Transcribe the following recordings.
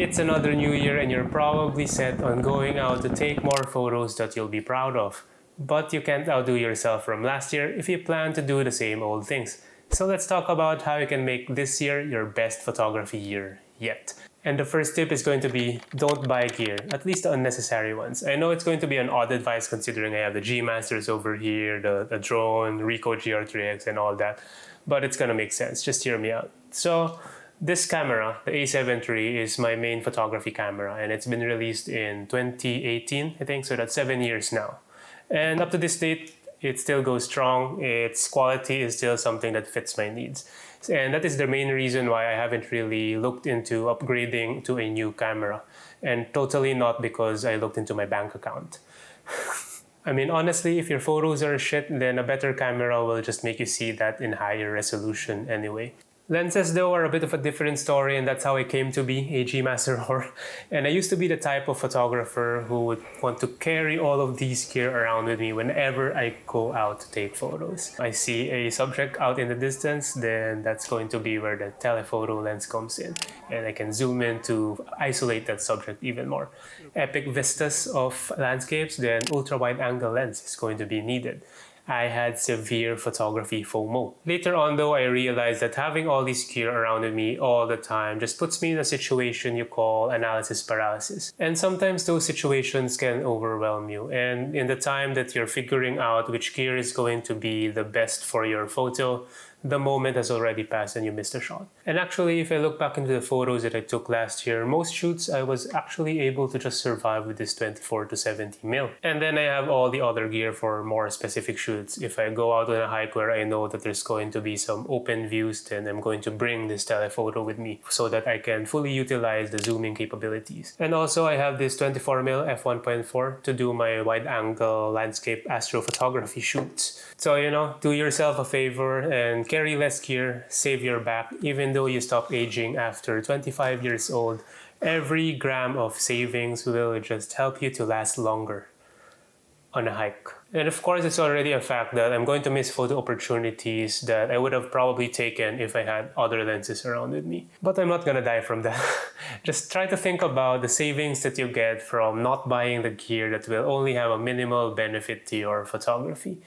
It's another new year and you're probably set on going out to take more photos that you'll be proud of. But you can't outdo yourself from last year if you plan to do the same old things. So let's talk about how you can make this year your best photography year yet. And the first tip is going to be don't buy gear, at least the unnecessary ones. I know it's going to be an odd advice considering I have the G Masters over here, the drone, Ricoh GR3X and all that, but it's going to make sense. Just hear me out. So this camera, the A7 III, is my main photography camera and it's been released in 2018, I think, so that's 7 years now. And up to this date, it still goes strong. Its quality is still something that fits my needs. And that is the main reason why I haven't really looked into upgrading to a new camera. And totally not because I looked into my bank account. I mean, honestly, if your photos are shit, then a better camera will just make you see that in higher resolution anyway. Lenses, though, are a bit of a different story, and that's how I came to be a G Master whore. And I used to be the type of photographer who would want to carry all of these gear around with me whenever I go out to take photos. I see a subject out in the distance, then that's going to be where the telephoto lens comes in. And I can zoom in to isolate that subject even more. Epic vistas of landscapes, then ultra-wide angle lens is going to be needed. I had severe photography FOMO. Later on though, I realized that having all these gear around with me all the time just puts me in a situation you call analysis paralysis. And sometimes those situations can overwhelm you. And in the time that you're figuring out which gear is going to be the best for your photo, the moment has already passed and you missed a shot. And actually, if I look back into the photos that I took last year, most shoots I was actually able to just survive with this 24 to 70mm. And then I have all the other gear for more specific shoots. If I go out on a hike where I know that there's going to be some open views, then I'm going to bring this telephoto with me so that I can fully utilize the zooming capabilities. And also I have this 24mm f1.4 to do my wide angle landscape astrophotography shoots. So, do yourself a favor and carry less gear, save your back. Even though you stop aging after 25 years old, every gram of savings will just help you to last longer on a hike. And of course, it's already a fact that I'm going to miss photo opportunities that I would have probably taken if I had other lenses around with me. But I'm not gonna die from that. Just try to think about the savings that you get from not buying the gear that will only have a minimal benefit to your photography.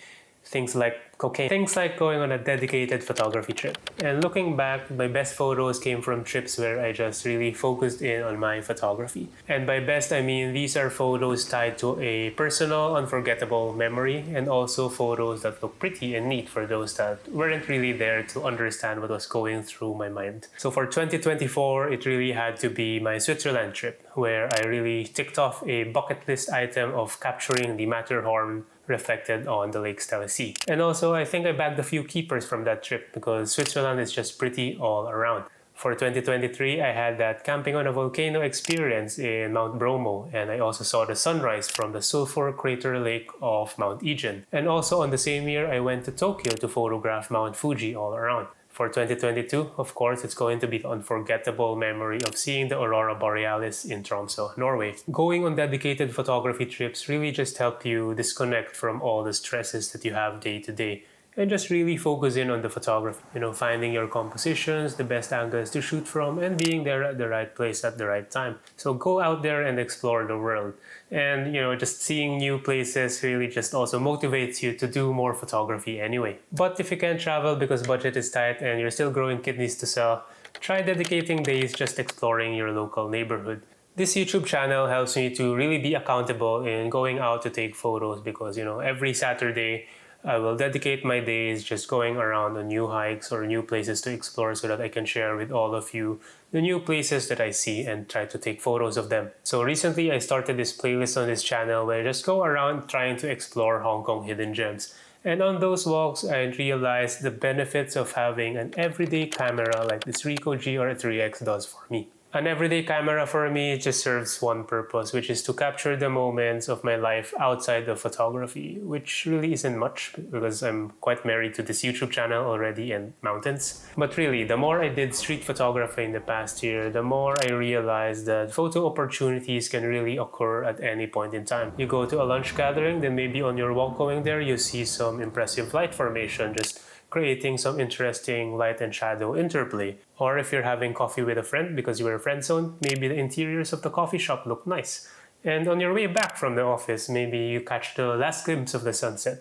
Things like cocaine. Things like going on a dedicated photography trip. And looking back, my best photos came from trips where I just really focused in on my photography. And by best, I mean these are photos tied to a personal, unforgettable memory and also photos that look pretty and neat for those that weren't really there to understand what was going through my mind. So for 2024, it really had to be my Switzerland trip where I really ticked off a bucket list item of capturing the Matterhorn reflected on the Lake Stella Sea. And also, I think I bagged a few keepers from that trip because Switzerland is just pretty all around. For 2023, I had that camping on a volcano experience in Mount Bromo, and I also saw the sunrise from the sulfur crater lake of Mount Ijen. And also on the same year, I went to Tokyo to photograph Mount Fuji all around. For 2022, of course, it's going to be the unforgettable memory of seeing the Aurora Borealis in Tromsø, Norway. Going on dedicated photography trips really just help you disconnect from all the stresses that you have day to day and just really focus in on the photography. Finding your compositions, the best angles to shoot from, and being there at the right place at the right time. So go out there and explore the world. And, just seeing new places really just also motivates you to do more photography anyway. But if you can't travel because budget is tight and you're still growing kidneys to sell, try dedicating days just exploring your local neighborhood. This YouTube channel helps me to really be accountable in going out to take photos because, every Saturday, I will dedicate my days just going around on new hikes or new places to explore so that I can share with all of you the new places that I see and try to take photos of them. So recently I started this playlist on this channel where I just go around trying to explore Hong Kong hidden gems. And on those walks, I realized the benefits of having an everyday camera like this Ricoh GR3X does for me. An everyday camera for me just serves one purpose, which is to capture the moments of my life outside of photography, which really isn't much because I'm quite married to this YouTube channel already and mountains. But really, the more I did street photography in the past year, the more I realized that photo opportunities can really occur at any point in time. You go to a lunch gathering, then maybe on your walk going there, you see some impressive light formation just creating some interesting light and shadow interplay. Or if you're having coffee with a friend because you were friend zoned, maybe the interiors of the coffee shop look nice. And on your way back from the office, maybe you catch the last glimpse of the sunset.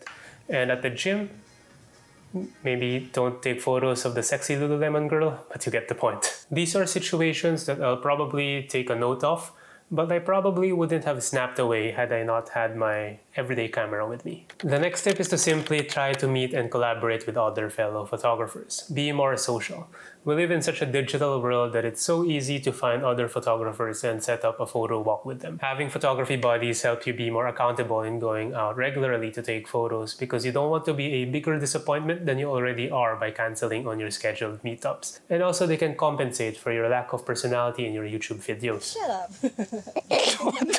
And at the gym, maybe don't take photos of the sexy Lululemon girl, but you get the point. These are situations that I'll probably take a note of, but I probably wouldn't have snapped away had I not had my everyday camera with me. The next tip is to simply try to meet and collaborate with other fellow photographers. Be more social. We live in such a digital world that it's so easy to find other photographers and set up a photo walk with them. Having photography buddies help you be more accountable in going out regularly to take photos because you don't want to be a bigger disappointment than you already are by canceling on your scheduled meetups. And also they can compensate for your lack of personality in your YouTube videos. Shut up.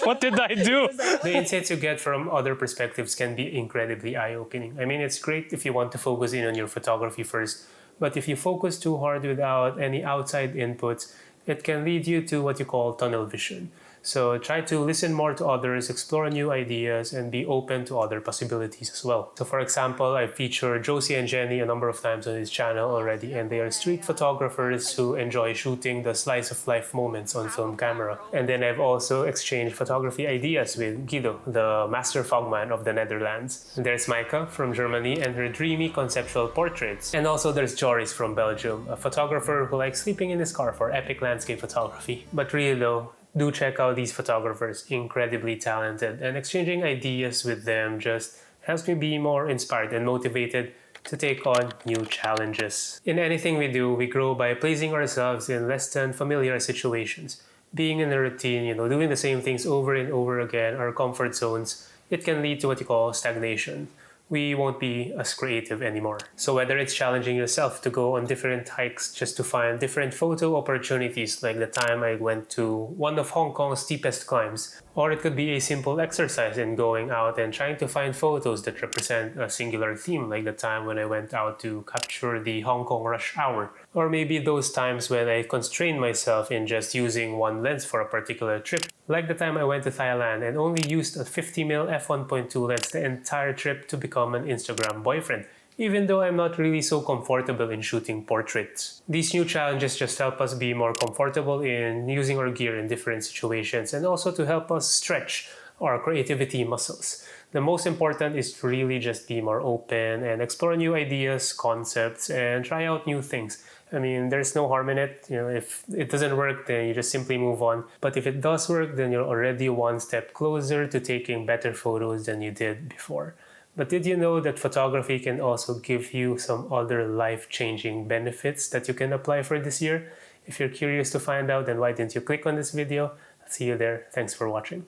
What did I do? The insights you get from other perspectives can be incredibly eye-opening. I mean, it's great if you want to focus in on your photography first, but if you focus too hard without any outside inputs, it can lead you to what you call tunnel vision. So try to listen more to others, explore new ideas, and be open to other possibilities as well. So for example, I've featured Josie and Jenny a number of times on this channel already, and they are street photographers who enjoy shooting the slice of life moments on film camera. And then I've also exchanged photography ideas with Guido, the master fogman of the Netherlands. There's Maika from Germany and her dreamy conceptual portraits. And also there's Joris from Belgium, a photographer who likes sleeping in his car for epic landscape photography. But really though, do check out these photographers, incredibly talented, and exchanging ideas with them just helps me be more inspired and motivated to take on new challenges. In anything we do, we grow by placing ourselves in less than familiar situations. Being in a routine, doing the same things over and over again, our comfort zones, it can lead to what you call stagnation. We won't be as creative anymore. So whether it's challenging yourself to go on different hikes just to find different photo opportunities, like the time I went to one of Hong Kong's steepest climbs, or it could be a simple exercise in going out and trying to find photos that represent a singular theme, like the time when I went out to capture the Hong Kong rush hour. Or maybe those times when I constrained myself in just using one lens for a particular trip, like the time I went to Thailand and only used a 50mm f1.2 lens the entire trip to become an Instagram boyfriend, even though I'm not really so comfortable in shooting portraits. These new challenges just help us be more comfortable in using our gear in different situations and also to help us stretch our creativity muscles. The most important is to really just be more open and explore new ideas, concepts, and try out new things. I mean, there's no harm in it. If it doesn't work, then you just simply move on. But if it does work, then you're already one step closer to taking better photos than you did before. But did you know that photography can also give you some other life-changing benefits that you can apply for this year? If you're curious to find out, then why didn't you click on this video? I'll see you there. Thanks for watching.